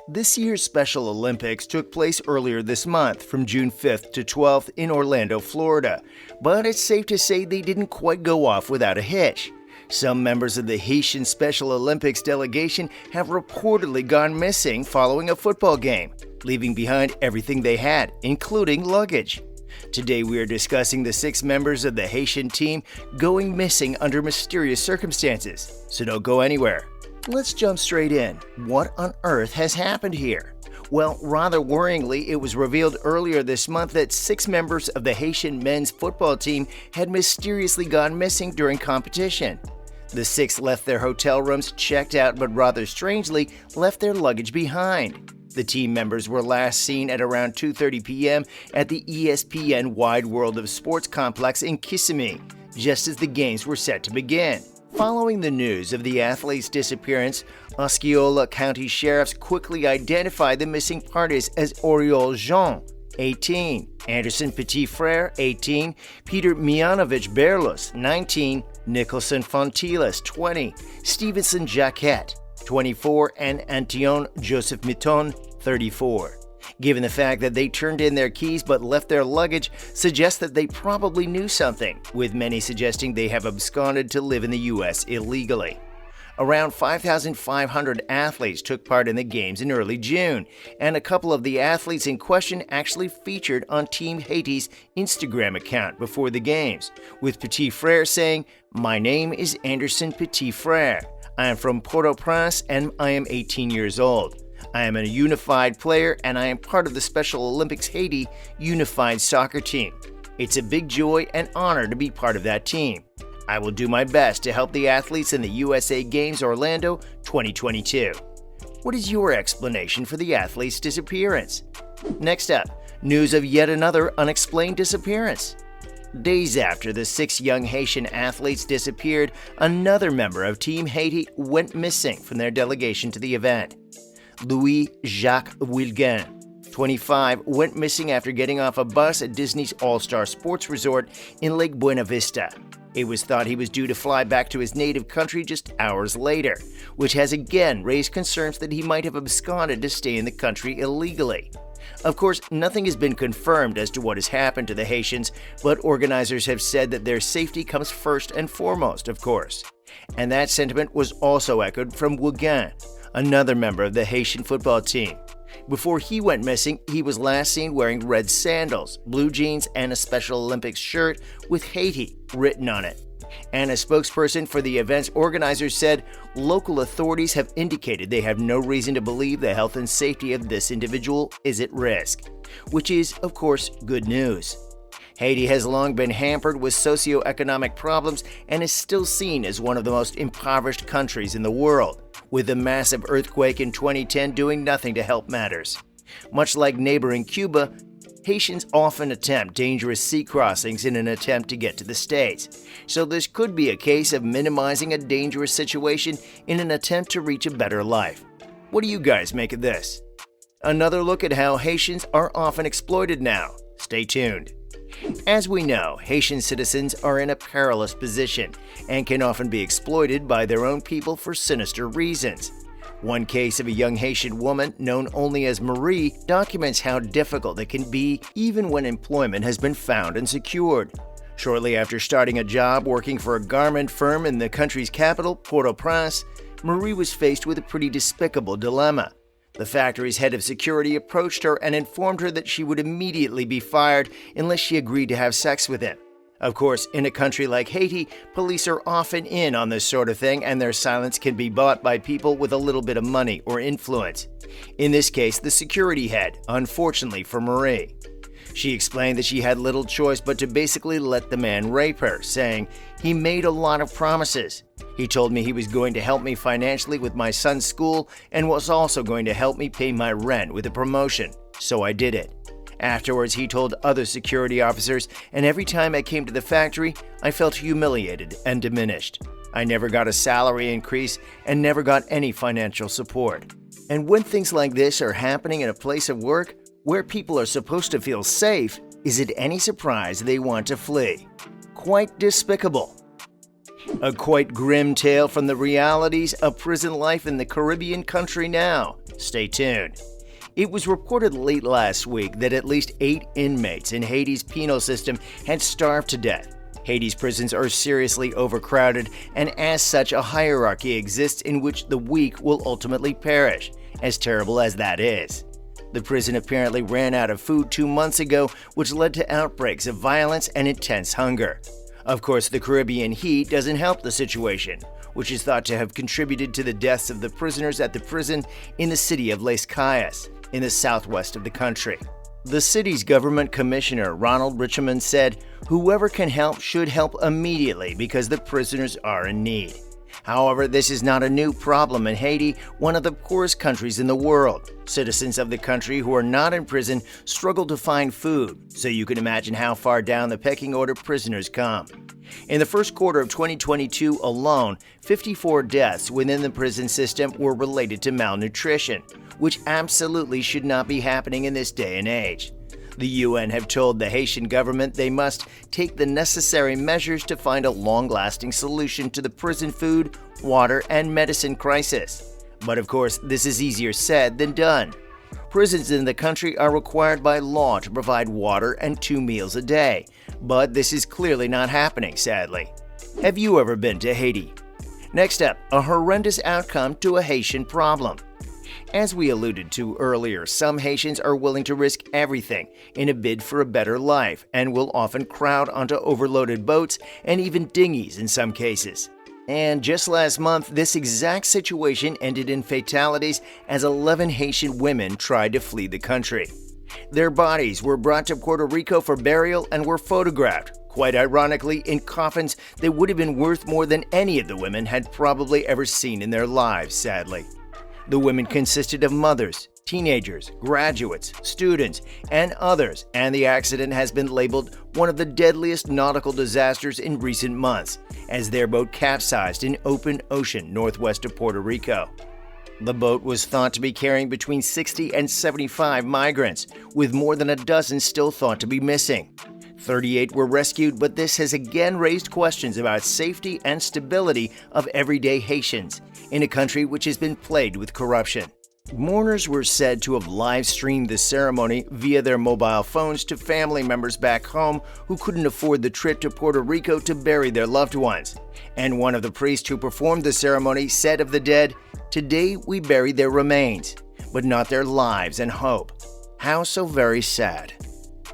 This year's Special Olympics took place earlier this month, from June 5th to 12th in Orlando, Florida. But it's safe to say they didn't quite go off without a hitch. Some members of the Haitian Special Olympics delegation have reportedly gone missing following a football game, leaving behind everything they had, including luggage. Today we are discussing the 6 members of the Haitian team going missing under mysterious circumstances. So don't go anywhere. Let's jump straight in. What on earth has happened here? Well, rather worryingly, it was revealed earlier this month that 6 members of the Haitian men's football team had mysteriously gone missing during competition. The 6 left their hotel rooms checked out, but rather strangely left their luggage behind. The team members were last seen at around 2:30 p.m. at the ESPN Wide World of Sports complex in Kissimmee, just as the games were set to begin. Following the news of the athlete's disappearance, Osceola County sheriffs quickly identified the missing parties as Oriol Jean, 18, Anderson Petit-Frère, 18, Peter Mianovich Berlus, 19, Nicholson Fontilus, 20, Steevenson Jacquet, 24, and Antione Joseph Mithon, 34. Given the fact that they turned in their keys but left their luggage suggests that they probably knew something, with many suggesting they have absconded to live in the U.S. illegally. Around 5,500 athletes took part in the games in early June, and a couple of the athletes in question actually featured on Team Haiti's Instagram account before the games, with Petit-Frère saying, "My name is Anderson Petit-Frère. I am from Port-au-Prince and I am 18 years old. I am a unified player and I am part of the Special Olympics Haiti unified soccer team. It's a big joy and honor to be part of that team. I will do my best to help the athletes in the USA Games Orlando 2022. What is your explanation for the athlete's disappearance? Next up, news of yet another unexplained disappearance. Days after the 6 young Haitian athletes disappeared, another member of Team Haiti went missing from their delegation to the event. Louis-Jacques Wilguin, 25, went missing after getting off a bus at Disney's All-Star Sports Resort in Lake Buena Vista. It was thought he was due to fly back to his native country just hours later, which has again raised concerns that he might have absconded to stay in the country illegally. Of course, nothing has been confirmed as to what has happened to the Haitians, but organizers have said that their safety comes first and foremost, of course. And that sentiment was also echoed from Wilguin, another member of the Haitian football team. Before he went missing, he was last seen wearing red sandals, blue jeans, and a Special Olympics shirt with Haiti written on it. And a spokesperson for the event's organizers said local authorities have indicated they have no reason to believe the health and safety of this individual is at risk, which is, of course, good news. Haiti has long been hampered with socioeconomic problems and is still seen as one of the most impoverished countries in the world, with a massive earthquake in 2010 doing nothing to help matters. Much like neighboring Cuba, Haitians often attempt dangerous sea crossings in an attempt to get to the States. So this could be a case of minimizing a dangerous situation in an attempt to reach a better life. What do you guys make of this? Another look at how Haitians are often exploited now. Stay tuned. As we know, Haitian citizens are in a perilous position and can often be exploited by their own people for sinister reasons. One case of a young Haitian woman, known only as Marie, documents how difficult it can be even when employment has been found and secured. Shortly after starting a job working for a garment firm in the country's capital, Port-au-Prince, Marie was faced with a pretty despicable dilemma. The factory's head of security approached her and informed her that she would immediately be fired unless she agreed to have sex with him. Of course, in a country like Haiti, police are often in on this sort of thing, and their silence can be bought by people with a little bit of money or influence. In this case, the security head, unfortunately for Marie. She explained that she had little choice but to basically let the man rape her, saying, "He made a lot of promises. He told me he was going to help me financially with my son's school and was also going to help me pay my rent with a promotion, so I did it. Afterwards, he told other security officers, and every time I came to the factory, I felt humiliated and diminished. I never got a salary increase and never got any financial support." And when things like this are happening in a place of work, where people are supposed to feel safe, is it any surprise they want to flee? Quite despicable. A quite grim tale from the realities of prison life in the Caribbean country now. Stay tuned. It was reported late last week that at least 8 inmates in Haiti's penal system had starved to death. Haiti's prisons are seriously overcrowded, and as such, a hierarchy exists in which the weak will ultimately perish, as terrible as that is. The prison apparently ran out of food 2 months ago, which led to outbreaks of violence and intense hunger. Of course, the Caribbean heat doesn't help the situation, which is thought to have contributed to the deaths of the prisoners at the prison in the city of Les Cayes, in the southwest of the country. The city's government commissioner, Ronald Richemond, said, "Whoever can help should help immediately because the prisoners are in need." However, this is not a new problem in Haiti, one of the poorest countries in the world. Citizens of the country who are not in prison struggle to find food, so you can imagine how far down the pecking order prisoners come. In the first quarter of 2022 alone, 54 deaths within the prison system were related to malnutrition, which absolutely should not be happening in this day and age. The UN have told the Haitian government they must take the necessary measures to find a long-lasting solution to the prison food, water, and medicine crisis. But of course, this is easier said than done. Prisons in the country are required by law to provide water and 2 meals a day, but this is clearly not happening, sadly. Have you ever been to Haiti? Next up, a horrendous outcome to a Haitian problem. As we alluded to earlier, some Haitians are willing to risk everything in a bid for a better life and will often crowd onto overloaded boats and even dinghies in some cases. And just last month, this exact situation ended in fatalities as 11 Haitian women tried to flee the country. Their bodies were brought to Puerto Rico for burial and were photographed, quite ironically, in coffins that would have been worth more than any of the women had probably ever seen in their lives, sadly. The women consisted of mothers, teenagers, graduates, students, and others, and the accident has been labeled one of the deadliest nautical disasters in recent months, as their boat capsized in open ocean northwest of Puerto Rico. The boat was thought to be carrying between 60 and 75 migrants, with more than a dozen still thought to be missing. 38 were rescued, but this has again raised questions about safety and stability of everyday Haitians in a country which has been plagued with corruption. Mourners were said to have live-streamed the ceremony via their mobile phones to family members back home who couldn't afford the trip to Puerto Rico to bury their loved ones. And one of the priests who performed the ceremony said of the dead, "Today we bury their remains, but not their lives and hope." How so very sad.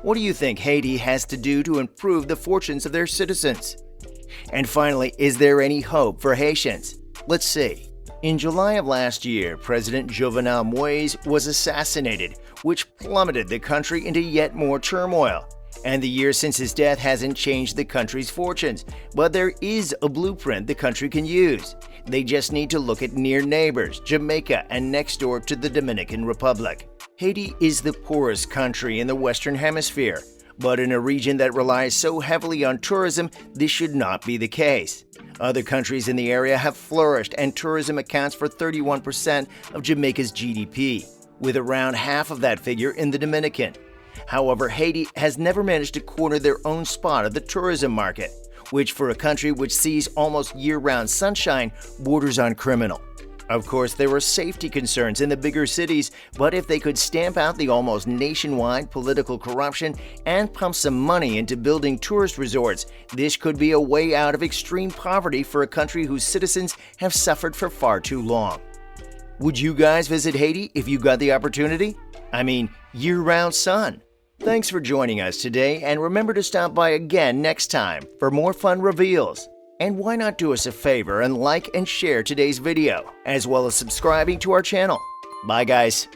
What do you think Haiti has to do to improve the fortunes of their citizens? And finally, is there any hope for Haitians? Let's see. In July of last year, President Jovenel Moïse was assassinated, which plummeted the country into yet more turmoil. And the year since his death hasn't changed the country's fortunes, but there is a blueprint the country can use. They just need to look at near neighbors, Jamaica, and next door to the Dominican Republic. Haiti is the poorest country in the Western Hemisphere, but in a region that relies so heavily on tourism, this should not be the case. Other countries in the area have flourished, and tourism accounts for 31% of Jamaica's GDP, with around half of that figure in the Dominican. However, Haiti has never managed to corner their own spot of the tourism market, which for a country which sees almost year-round sunshine borders on criminal. Of course, there are safety concerns in the bigger cities, but if they could stamp out the almost nationwide political corruption and pump some money into building tourist resorts, this could be a way out of extreme poverty for a country whose citizens have suffered for far too long. Would you guys visit Haiti if you got the opportunity? I mean, year-round sun. Thanks for joining us today, and remember to stop by again next time for more fun reveals. And why not do us a favor and like and share today's video, as well as subscribing to our channel. Bye guys.